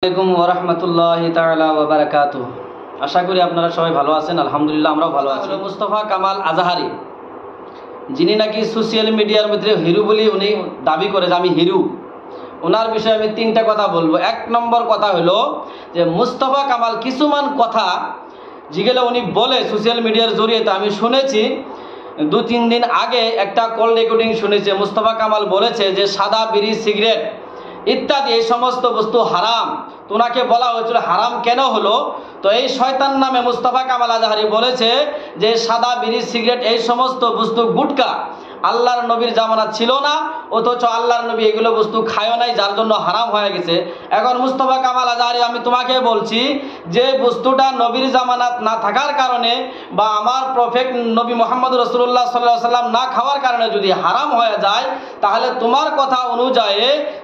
আসসালামু আলাইকুম ওয়া রাহমাতুল্লাহি তাআলা ওয়া বারাকাতুহু। আশা করি আপনারা সবাই ভালো আছেন। আলহামদুলিল্লাহ আমরাও ভালো আছি। মুস্তাফা কামাল আজহারি, যিনি নাকি সোশ্যাল মিডিয়ার মধ্যে হিরো বলি উনি দাবি করে যে আমি হিরো। ওনার বিষয়ে আমি তিনটা কথা বলবো। এক নম্বর কথা হলো যে মুস্তাফা কামাল কিছুমান কথা যেগুলো উনি বলে সোশ্যাল মিডিয়ার জরিয়েতে আমি শুনেছি। 2-3 দিন আগে একটা কল রেকর্ডিং শুনেছি। মুস্তাফা কামাল বলেছে যে সাদা বিড়ি, সিগারেট ইত্যাদি এই সমস্ত বস্তু হারাম। তো ওনাকে বলা হয়েছিল হারাম কেন হলো, তো এই শয়তান নামে মুস্তাফা কামাল আজহারি বলেছে যে সাদা বিড়ি, সিগারেট এই সমস্ত বস্তু, গুটকা আল্লাহর নবীর জামানাত ছিল না, অথচ আল্লাহর নবী এগুলো বস্তু খায়ও নাই, যার জন্য হারাম হয়ে গেছে। এখন মুস্তাফা কামাল আজহারি আমি তোমাকে বলছি যে বস্তুটা নবীর জামানাত না থাকার কারণে বা আমার প্রফেট নবী মুহাম্মদ রাসূলুল্লাহ সাল্লাল্লাহু আলাইহি ওয়াসাল্লাম না খাওয়ার কারণে যদি হারাম হয়ে যায়, তাহলে তোমার কথা অনুযায়ী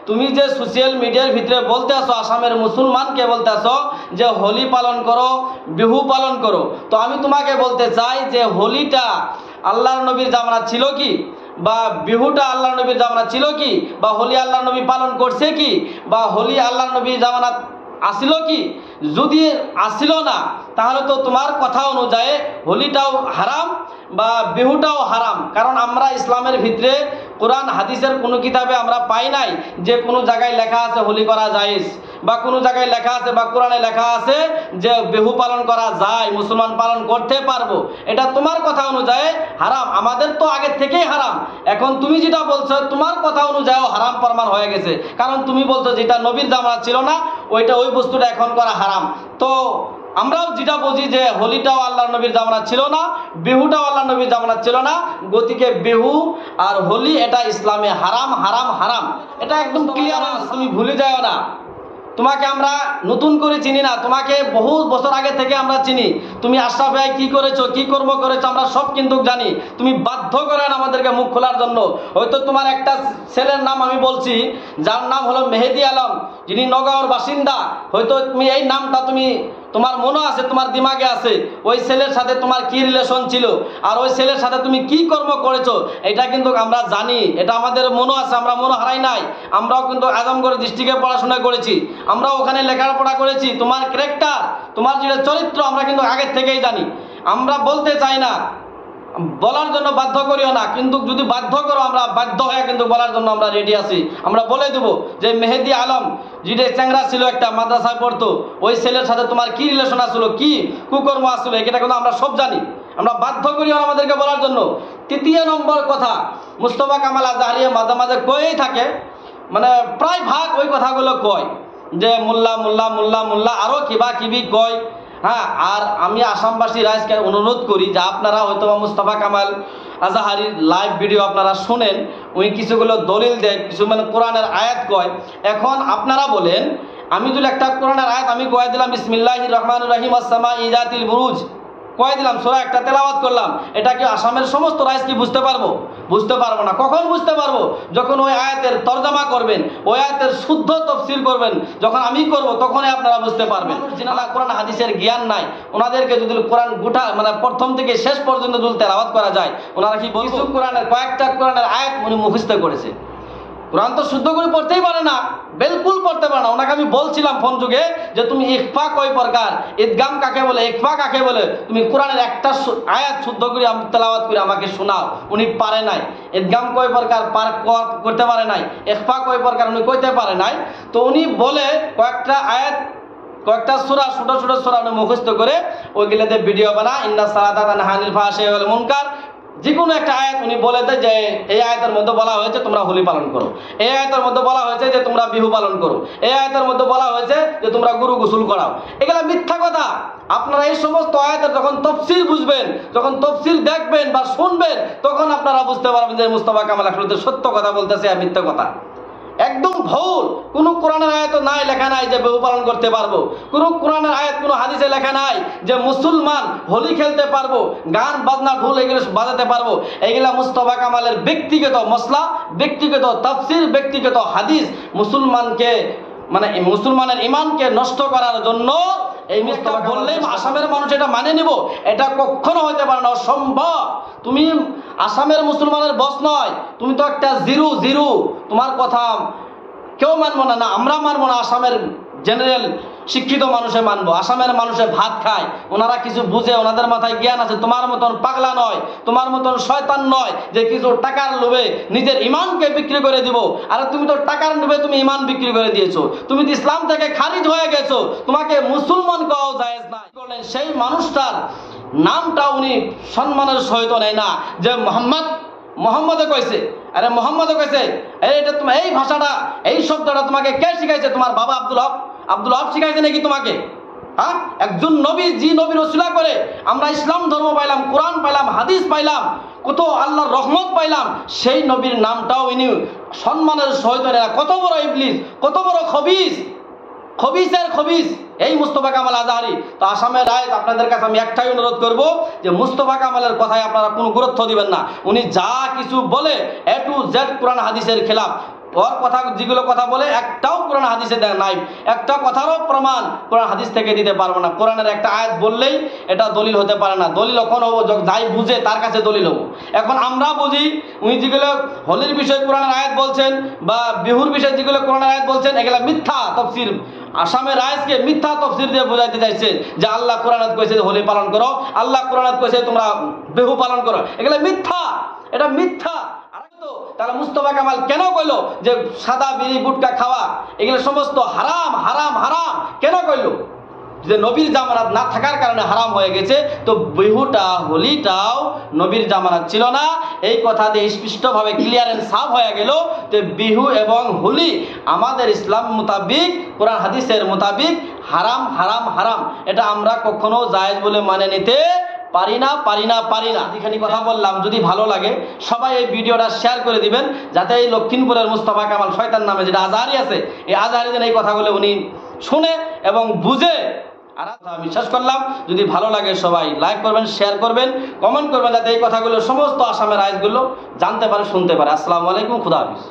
তুমি যে সোশ্যাল মিডিয়ার ভিতরে বলতে আসো, আসামের মুসলমানকে বলতে আসো যে হোলি পালন করো, বিহু পালন করো, তো আমি তোমাকে বলতে চাই যে হোলিটা আল্লাহর নবীর জামানাত ছিল কি, বা বিহুটা আল্লাহর নবীর জামানাত ছিল কি, বা হোলি আল্লাহর নবী পালন করছে কি, বা হোলি আল্লাহর নবীর জামানাত আসিল কি? যদি আসিল না, তাহলে তো তোমার কথা অনুযায়ী হোলিটাও হারাম বা বিহুটাও হারাম। কারণ আমরা ইসলামের ভিতরে কোরআন হাদিসের কোনো কিতাবে আমরা পাই নাই যে কোনো জায়গায় লেখা আছে হোলি করা জায়েজ, বা কোনো জায়গায় লেখা আছে বা কোরআনে লেখা আছে যে বিহু পালন করা যায়, মুসলমান পালন করতে পারবো। এটা তোমার কথা অনুযায়ী হারাম, আমাদের তো আগের থেকেই হারাম। এখন তুমি যেটা বলছো তোমার কথা অনুযায়ীও হারাম প্রমাণ হয়ে গেছে, কারণ তুমি বলছো যেটা নবীর জামানাত ছিল না ওই বস্তুটা এখন করা হারাম। তো আমরাও যেটা বুঝি যে হোলিটাও আল্লাহর নবীর জামানাত ছিল না, বিহুটাও আল্লাহর নবীর জামানাত ছিল না, গতিকে বিহু আর হোলি এটা ইসলামে হারাম, হারাম, হারাম। এটা একদম ক্লিয়ার, তুমি ভুলে যাও না। তোমাকে আমরা নতুন করে চিনি না, তোমাকে বহু বছর আগে থেকে আমরা চিনি। তুমি আশরাফ ভাই কি করেছো, কি কর্ম করেছো আমরা সব কিন্তু জানি। তুমি বাধ্য করেন আমাদেরকে মুখ খোলার জন্য। হয়তো তোমার একটা ছেলের নাম আমি বলছি, যার নাম হলো মেহেদি আলম, যিনি নগাঁওর বাসিন্দা। হয়তো তুমি এই নামটা তোমার মনে আছে, তোমার দিমাগে আছে, ওই ছেলের সাথে তোমার কি রিলেশন ছিল আর ওই ছেলের সাথে তুমি কি কর্ম করেছো এটা কিন্তু আমরা জানি। এটা আমাদের মনে আছে, আমরা মনে হারাই নাই। আমরাও কিন্তু আজমগড় ডিস্ট্রিক্টে পড়াশোনা করেছি, আমরাও ওখানে লেখাপড়া করেছি। তোমার ক্যারেক্টার, তোমার যে চরিত্র আমরা কিন্তু আগের থেকেই জানি। আমরা বলতে চাই না, বলার জন্য বাধ্য করিও না, কিন্তু যদি বাধ্য করো আমরা বাধ্য হয়ে কিন্তু বলার জন্য আমরা রেডি আছি। আমরা বলে দেবো যে মেহেদি আলম যেটা চ্যাংরা ছিল, একটা মাদ্রাসায় পড়তো, ওই ছেলের সাথে তোমার কি রিলেশন আসলো, কি কুকর্ম আসলো, এটা কিন্তু আমরা সব জানি। আমরা বাধ্য করিও আমাদেরকে বলার জন্য। তৃতীয় নম্বর কথা, মুস্তাফা কামাল আজহারি মাঝে মাঝে কয়েই থাকে, মানে প্রায় ভাগ ওই কথাগুলো কয় যে মোল্লা মোল্লা মোল্লা মোল্লা আরও কিবা কিবি কয়। হ্যাঁ, আর আমি আসামবাসী রাইজকে অনুরোধ করি যে আপনারা হয়তো মুস্তাফা কামাল আজহারির লাইভ ভিডিও আপনারা শোনেন, ওই কিছুগুলো দলিল দেয়, কিছু মানে কোরআনের আয়াত কয়। এখন আপনারা বলেন, আমি যদি একটা কোরআনের আয়াত আমি কয়ে দিলাম বিসমিল্লাহির রহমানির রহিম আসসামাই যাতিল বুরুজ কয়ে দিলাম, সূরা একটা তেলাওয়াত করলাম, এটা কি আসামের সমস্ত রাইজ কি বুঝতে পারবো? বুঝতে পারবো না। কখন বুঝতে পারবো? যখন ওই আয়াতের তরজমা করবেন, ওই আয়াতের শুদ্ধ তফসির করবেন, যখন আমি করব তখনই আপনারা বুঝতে পারবেন। যিনারা কোরআন হাদিসের জ্ঞান নাই, ওনাদেরকে যদি কোরআন গোটা মানে প্রথম থেকে শেষ পর্যন্ত যদি তেলাওয়াত করা যায়, ওনারা কি বলছো কোরআনের কয়েকটা কোরআনের আয়াত উনি মুখস্থ করেছে, কোরআন তো শুদ্ধ করে পড়তেই পারে না, বিলকুল পড়তে পারে না। ওনাকে আমি বলছিলাম ফোন যুগে যে তুমি ইখফা কয় প্রকার, ইদগাম কাকে বলে, ইখফা কাকে বলে, তুমি কোরআনের একটা আয়াত শুদ্ধ করে তেলাওয়াত করে আমাকে শোনাও। উনি পারে নাই। ইদগাম কয় প্রকার করতে পারে নাই, ইখফা কয় প্রকার উনি কইতে পারে নাই। তো উনি বলে কয়েকটা আয়াত, কয়েকটা সূরা, ছোট ছোট সূরা উনি মুখস্থ করে ওইগুলোতে ভিডিও বানা, ইন্না সালাতা তানহা আনিল ফাহশাই ওয়াল মুনকার, যে কোনো একটা আয়াত উনি বলে দেয় যে এই আয়াতের মধ্যে বলা হয়েছে তোমরা হোলি পালন করো, এই আয়াতের মধ্যে বলা হয়েছে যে তোমরা বিহু পালন করো, এই আয়াতের মধ্যে বলা হয়েছে যে তোমরা গরু গোসল করাও। এগুলা মিথ্যা কথা। আপনারা এই সমস্ত আয়াতের যখন তফসির বুঝবেন, যখন তফসির দেখবেন বা শুনবেন, তখন আপনারা বুঝতে পারবেন যে মুস্তাফা কামাল আসলে সত্য কথা বলতেছে আর মিথ্যা কথা। একদম ভুল। কোনো কোরআনের আয়াত নাই, লেখা নাই যে বিহু পালন করতে পারবো। কোনো কোরআনের আয়াত, কোনো হাদিসে লেখা নাই যে মুসলমান হোলি খেলতে পারবো, গান বাজনা ঢোল এগুলো বাজাতে পারবো। এগুলা মুস্তাফা কামালের ব্যক্তিগত মসলা, ব্যক্তিগত তাফসির, ব্যক্তিগত হাদিস। মুসলমানকে মানে মুসলমানের ইমানকে নষ্ট করার জন্য এই মুস্তাফা বললেই আসামের মানুষ এটা মানে নিব, এটা কখনো হইতে পারে না, অসম্ভব। তুমি আসামের মুসলমানের বস নয়, তুমি তো একটা জিরো। তোমার কথা কেউ মানবো না, আমরা মানবো না। আসামের জেনারেল শিক্ষিত মানুষে মানবো। আসামের মানুষে ভাত খায়, ওনারা কিছু বুঝে, ওনাদের মাথায় জ্ঞান আছে। তোমার মতন পাগলা নয়, তোমার মতন শয়তান নয় যে কিছু টাকার লোভে নিজের ইমানকে বিক্রি করে দিব। আর তুমি তো টাকার লোভে তুমি ইমান বিক্রি করে দিয়েছো, তুমি তো ইসলাম থেকে খারিজ হয়ে গেছো, তোমাকে মুসলমান কওয়াও জায়েজ নাই। বললেন সেই মানুষটার নামটা উনি সম্মানের সহিত নেয় না, যে মোহাম্মদে কইছে, আরে মোহাম্মদে কইছে, এটা তুমি এই ভাষাটা, এই শব্দটা তোমাকে কে শিখাইছে? তোমার বাবা আব্দুল হক শিখাইছে নাকি তোমাকে? হ্যাঁ, একজন নবী, যে নবীর ওসিলা করে আমরা ইসলাম ধর্ম পাইলাম, কোরআন পাইলাম, হাদিস পাইলাম, কত আল্লাহর রহমত পাইলাম, সেই নবীর নামটাও ইনি সম্মানের সহিত নেয়। কত বড় ইবলিস, কত বড় খবিসের খবিস এই মুস্তফা কামাল আজহারি। তো আসামের রায় আপনাদের কাছে আমি একটাই অনুরোধ করব যে মুস্তফা কামালের কথায় আপনারা কোনো গুরুত্ব দিবেন না। উনি যা কিছু বলে A to Z কোরআন হাদিসের খেলাফ। ওর কথা, যেগুলো কথা বলে একটাও কোরআন হাদিসে নাই, একটা কথারও প্রমাণ কোরআন হাদিস থেকে দিতে পারবো না। কোরআনের একটা আয়াত বললেই এটা দলিল হতে পারে না। দলিল এখন হবো যাই বুঝে তার কাছে দলিল হবো। এখন আমরা বুঝি উনি যেগুলো হোলির বিষয়ে কোরআনের আয়াত বলছেন বা বিহুর বিষয়ে যেগুলো কোরআনের আয়াত বলছেন, এগুলো মিথ্যা তফসির। আসামের রায়কে মিথ্যা তফসির দিয়ে বোঝাইতে চাইছে যে আল্লাহ কোরআনাত কইছে হোলি পালন করো, আল্লাহ কোরআনাত কইছে তোমরা বিহু পালন করো, এগুলো মিথ্যা, এটা মিথ্যা। তাহলে মুস্তফা কামাল কেন কইলো যে সাদা বিড়ি গুটকা খাওয়া এগুলো সমস্ত হারাম হারাম হারাম? কেন কইলো? যে নবীর জামানাত না থাকার কারণে হারাম হয়ে গেছে। তো বিহুটা, হোলিটাও নবীর জামানাত ছিল না, এই কথা দিয়ে স্পষ্টভাবে ক্লিয়ার এন্ড সাফ হয়ে গেল যে বিহু এবং হোলি আমাদের ইসলাম মোতাবিক, কোরআন হাদিসের মোতাবিক হারাম হারাম হারাম। এটা আমরা কখনো জায়েজ বলে মানে নিতে পারি না। যেখানে কথা বললাম, যদি ভালো লাগে সবাই এই ভিডিওটা শেয়ার করে দিবেন, যাতে এই লক্ষ্মীপুরের মুস্তফা কামাল শয়তান নামে যেটা আজহারি আছে, এই আজহারি যেন এই কথাগুলো উনি শুনে এবং বুঝে। আর আমি শেষ করলাম, যদি ভালো লাগে সবাই লাইক করবেন, শেয়ার করবেন, কমেন্ট করবেন, যাতে এই কথাগুলো সমস্ত আসামের আইনগুলো জানতে পারে, শুনতে পারে। আসসালামু আলাইকুম, খুদা হাফিজ।